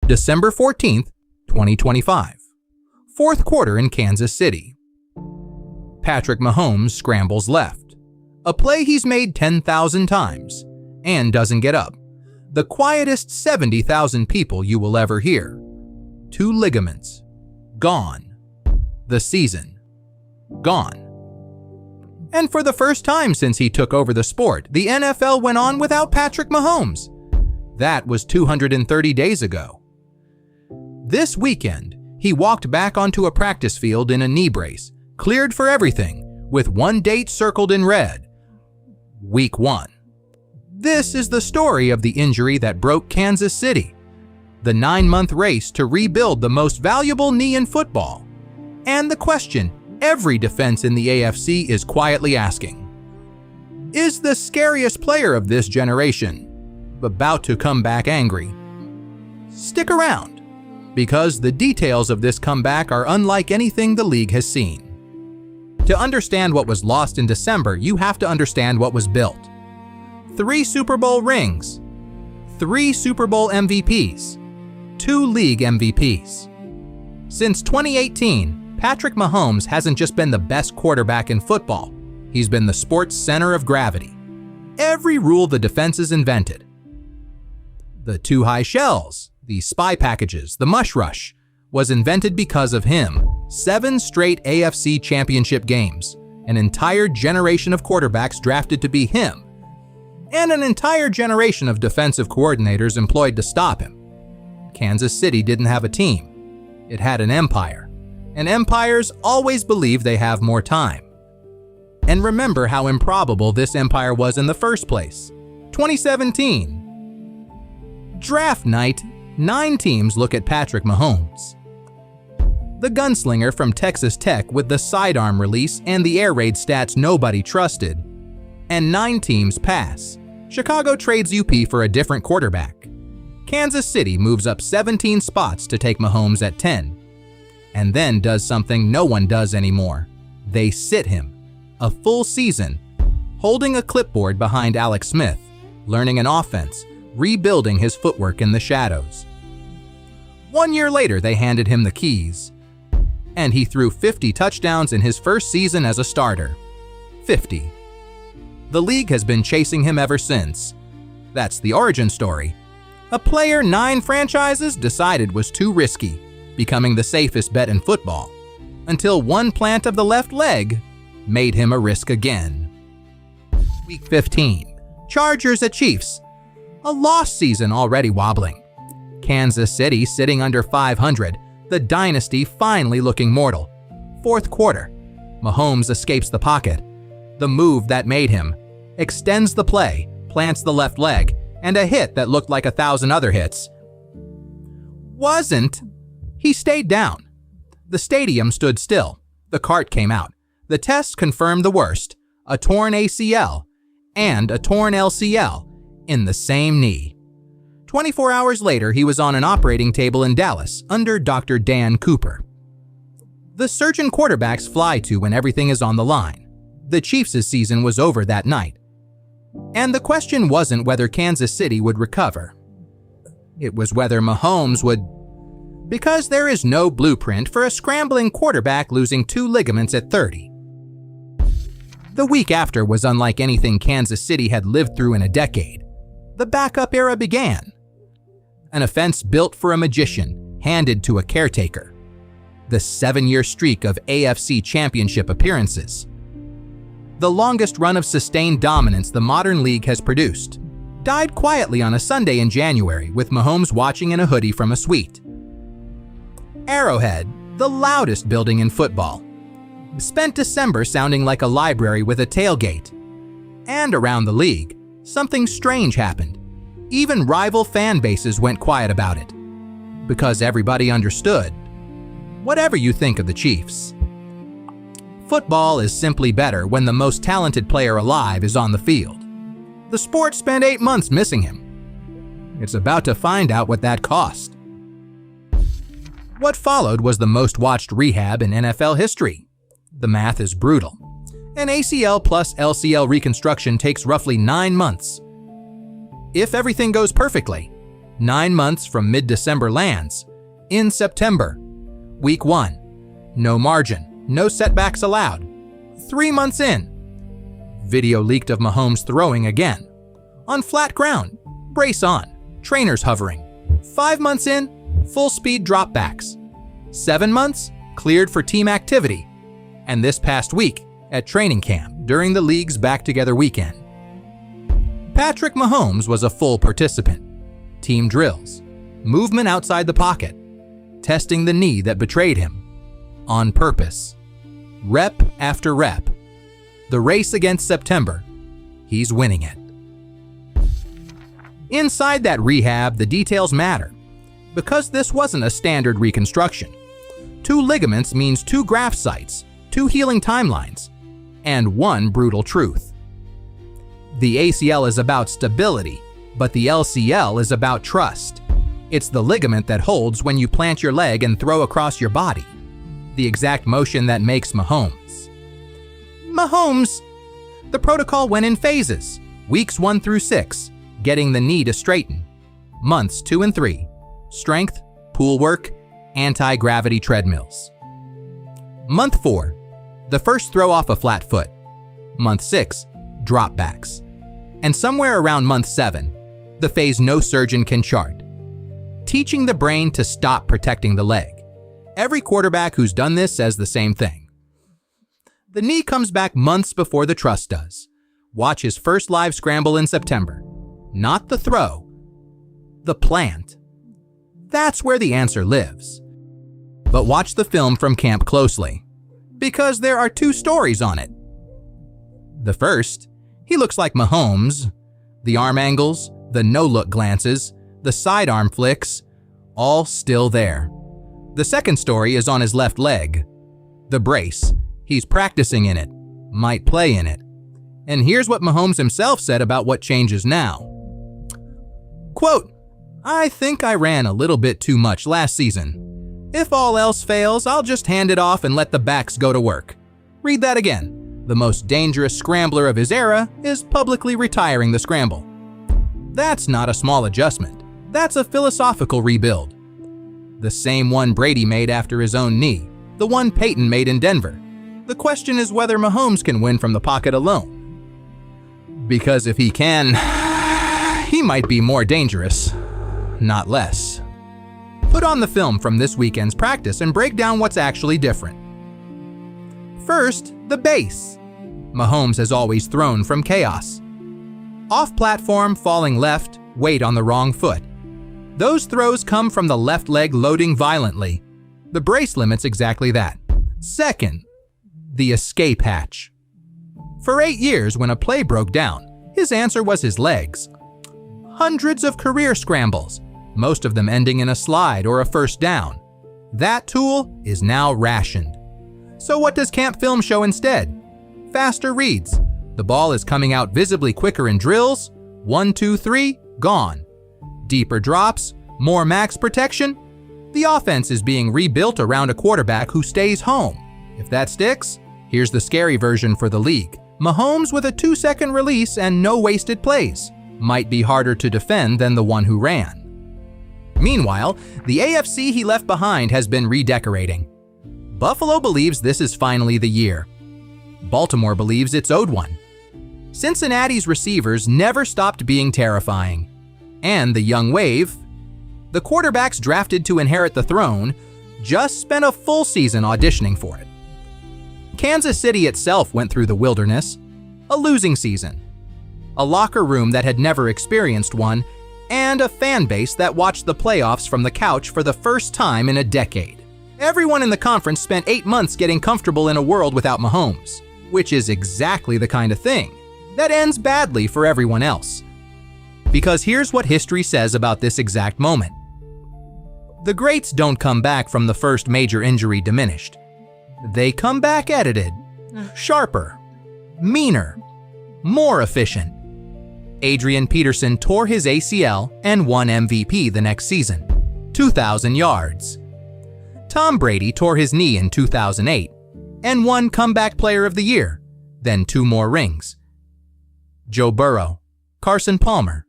December 14th, 2025. Fourth quarter in Kansas City. Patrick Mahomes scrambles left. A play he's made 10,000 times and doesn't get up. The quietest 70,000 people you will ever hear. 2 ligaments. Gone. The season. Gone. And for the first time since he took over the sport, the NFL went on without Patrick Mahomes. That was 230 days ago. This weekend, he walked back onto a practice field in a knee brace, cleared for everything, with one date circled in red. Week 1. This is the story of the injury that broke Kansas City. The 9-month race to rebuild the most valuable knee in football. And the question every defense in the AFC is quietly asking. Is the scariest player of this generation about to come back angry? Stick around, because the details of this comeback are unlike anything the league has seen. To understand what was lost in December, you have to understand what was built. 3 Super Bowl rings, 3 Super Bowl MVPs, 2 league MVPs. Since 2018, Patrick Mahomes hasn't just been the best quarterback in football, he's been the sport's center of gravity. Every rule the defenses invented. The 2 high shells, the spy packages, the mush rush, was invented because of him. 7 straight AFC championship games, an entire generation of quarterbacks drafted to be him, and an entire generation of defensive coordinators employed to stop him. Kansas City didn't have a team. It had an empire. And empires always believe they have more time. And remember how improbable this empire was in the first place. 2017. Draft night, 9 teams look at Patrick Mahomes. The gunslinger from Texas Tech with the sidearm release and the air raid stats nobody trusted. And 9 teams pass. Chicago trades UP for a different quarterback. Kansas City moves up 17 spots to take Mahomes at 10. And then does something no one does anymore. They sit him. A full season, holding a clipboard behind Alex Smith, learning an offense, rebuilding his footwork in the shadows. 1 year later, they handed him the keys. And he threw 50 touchdowns in his first season as a starter. 50. The league has been chasing him ever since. That's the origin story. A player 9 franchises decided was too risky, becoming the safest bet in football, until one plant of the left leg made him a risk again. Week 15. Chargers at Chiefs. A lost season already wobbling. Kansas City sitting under 500, the dynasty finally looking mortal. Fourth quarter. Mahomes escapes the pocket. The move that made him. Extends the play, plants the left leg, and a hit that looked like 1,000 other hits. Wasn't. He stayed down. The stadium stood still. The cart came out. The test confirmed the worst, a torn ACL and a torn LCL in the same knee. 24 hours later, he was on an operating table in Dallas under Dr. Dan Cooper. The surgeon quarterbacks fly to when everything is on the line. The Chiefs' season was over that night. And the question wasn't whether Kansas City would recover. It was whether Mahomes would. Because there is no blueprint for a scrambling quarterback losing 2 ligaments at 30. The week after was unlike anything Kansas City had lived through in a decade. The backup era began. An offense built for a magician, handed to a caretaker. The 7-year streak of AFC championship appearances. The longest run of sustained dominance the modern league has produced, died quietly on a Sunday in January with Mahomes watching in a hoodie from a suite. Arrowhead, the loudest building in football, spent December sounding like a library with a tailgate. And around the league, something strange happened. Even rival fan bases went quiet about it. Because everybody understood. Whatever you think of the Chiefs, football is simply better when the most talented player alive is on the field. The sport spent 8 months missing him. It's about to find out what that cost. What followed was the most watched rehab in NFL history. The math is brutal. An ACL plus LCL reconstruction takes roughly 9 months. If everything goes perfectly, 9 months from mid-December lands. In September. Week 1. No margin, no setbacks allowed. 3 months in. Video leaked of Mahomes throwing again. On flat ground. Brace on. Trainers hovering. 5 months in. Full speed dropbacks. 7 months. Cleared for team activity. And this past week at training camp during the league's back-together weekend. Patrick Mahomes was a full participant. Team drills. Movement outside the pocket. Testing the knee that betrayed him. On purpose. Rep after rep. The race against September. He's winning it. Inside that rehab, the details matter. Because this wasn't a standard reconstruction. 2 ligaments means 2 graft sites, 2 healing timelines, and 1 brutal truth. The ACL is about stability, but the LCL is about trust. It's the ligament that holds when you plant your leg and throw across your body. The exact motion that makes Mahomes. The protocol went in phases. Weeks 1 through 6, getting the knee to straighten. Months 2 and 3, strength, pool work, anti-gravity treadmills. Month 4, the first throw off a flat foot. Month 6, dropbacks. And somewhere around month 7, the phase no surgeon can chart. Teaching the brain to stop protecting the leg. Every quarterback who's done this says the same thing. The knee comes back months before the trust does. Watch his first live scramble in September. Not the throw, the plant. That's where the answer lives. But watch the film from camp closely, because there are 2 stories on it. The first, he looks like Mahomes. The arm angles, the no-look glances, the sidearm flicks, all still there. The second story is on his left leg. The brace, he's practicing in it, might play in it. And here's what Mahomes himself said about what changes now. Quote, "I think I ran a little bit too much last season. If all else fails, I'll just hand it off and let the backs go to work." Read that again. The most dangerous scrambler of his era is publicly retiring the scramble. That's not a small adjustment. That's a philosophical rebuild. The same one Brady made after his own knee, the one Peyton made in Denver. The question is whether Mahomes can win from the pocket alone. Because if he can, he might be more dangerous, not less. Put on the film from this weekend's practice and break down what's actually different. First, the base. Mahomes has always thrown from chaos. Off platform, falling left, weight on the wrong foot. Those throws come from the left leg loading violently. The brace limits exactly that. Second, the escape hatch. For 8 years, when a play broke down, his answer was his legs. Hundreds of career scrambles, most of them ending in a slide or a first down. That tool is now rationed. So what does camp film show instead? Faster reads. The ball is coming out visibly quicker in drills. 1, 2, 3, gone. Deeper drops, more max protection. The offense is being rebuilt around a quarterback who stays home. If that sticks, here's the scary version for the league. Mahomes with a 2-second release and no wasted plays. Might be harder to defend than the one who ran. Meanwhile, the AFC he left behind has been redecorating. Buffalo believes this is finally the year. Baltimore believes it's owed one. Cincinnati's receivers never stopped being terrifying. And the young wave, the quarterbacks drafted to inherit the throne, just spent a full season auditioning for it. Kansas City itself went through the wilderness, a losing season, a locker room that had never experienced one, and a fan base that watched the playoffs from the couch for the first time in a decade. Everyone in the conference spent 8 months getting comfortable in a world without Mahomes, which is exactly the kind of thing that ends badly for everyone else. Because here's what history says about this exact moment. The greats don't come back from the first major injury diminished. They come back edited, sharper, meaner, more efficient. Adrian Peterson tore his ACL and won MVP the next season, 2,000 yards. Tom Brady tore his knee in 2008 and won Comeback Player of the Year, then 2 more rings. Joe Burrow, Carson Palmer,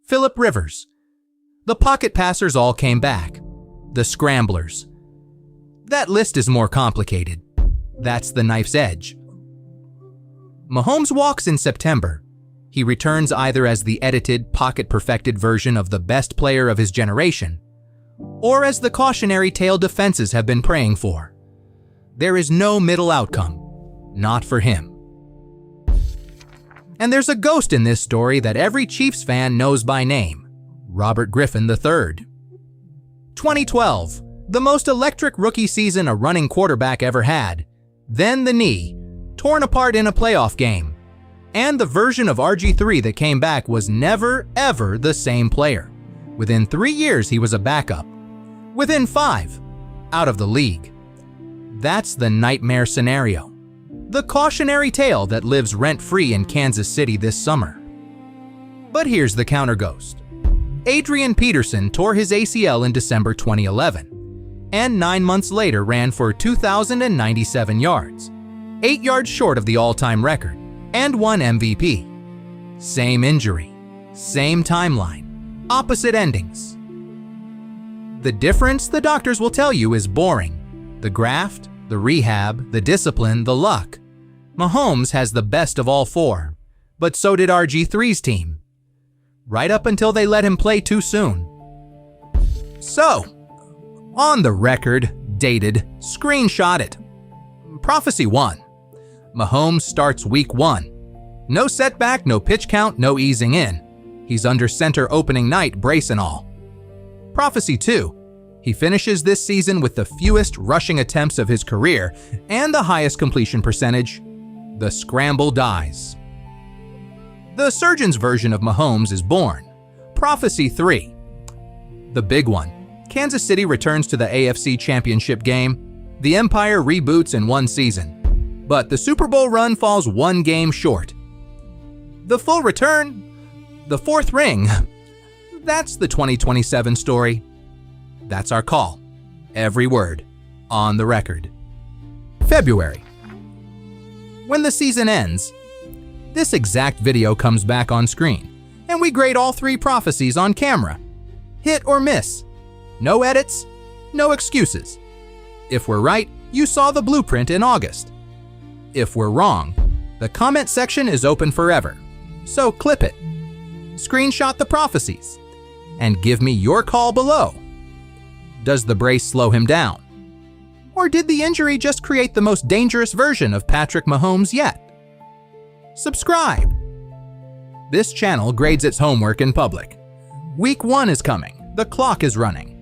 Phillip Rivers. The pocket passers all came back. The scramblers. That list is more complicated. That's the knife's edge. Mahomes walks in September. He returns either as the edited, pocket-perfected version of the best player of his generation, or as the cautionary tale defenses have been praying for. There is no middle outcome. Not for him. And there's a ghost in this story that every Chiefs fan knows by name: Robert Griffin III. 2012, the most electric rookie season a running quarterback ever had. Then the knee, torn apart in a playoff game. And the version of RG3 that came back was never, ever the same player. Within 3 years, he was a backup. Within 5, out of the league. That's the nightmare scenario. The cautionary tale that lives rent-free in Kansas City this summer. But here's the counter-ghost. Adrian Peterson tore his ACL in December 2011, and 9 months later ran for 2,097 yards, 8 yards short of the all-time record, and won MVP. Same injury, same timeline, opposite endings. The difference, the doctors will tell you, is boring. The graft, the rehab, the discipline, the luck. Mahomes has the best of all four, but so did RG3's team. Right up until they let him play too soon. So, on the record, dated, screenshot it. Prophecy 1. Mahomes starts week 1. No setback, no pitch count, no easing in. He's under center opening night, brace and all. Prophecy 2. He finishes this season with the fewest rushing attempts of his career and the highest completion percentage. The scramble dies. The surgeon's version of Mahomes is born. Prophecy 3. The big one. Kansas City returns to the AFC Championship game. The Empire reboots in 1 season. But the Super Bowl run falls 1 game short. The full return? The 4th ring? That's the 2027 story. That's our call. Every word. On the record. February. When the season ends, this exact video comes back on screen, and we grade all 3 prophecies on camera. Hit or miss. No edits, no excuses. If we're right, you saw the blueprint in August. If we're wrong, the comment section is open forever. So clip it. Screenshot the prophecies, and give me your call below. Does the brace slow him down? Or did the injury just create the most dangerous version of Patrick Mahomes yet? Subscribe. This channel grades its homework in public. Week 1 is coming. The clock is running.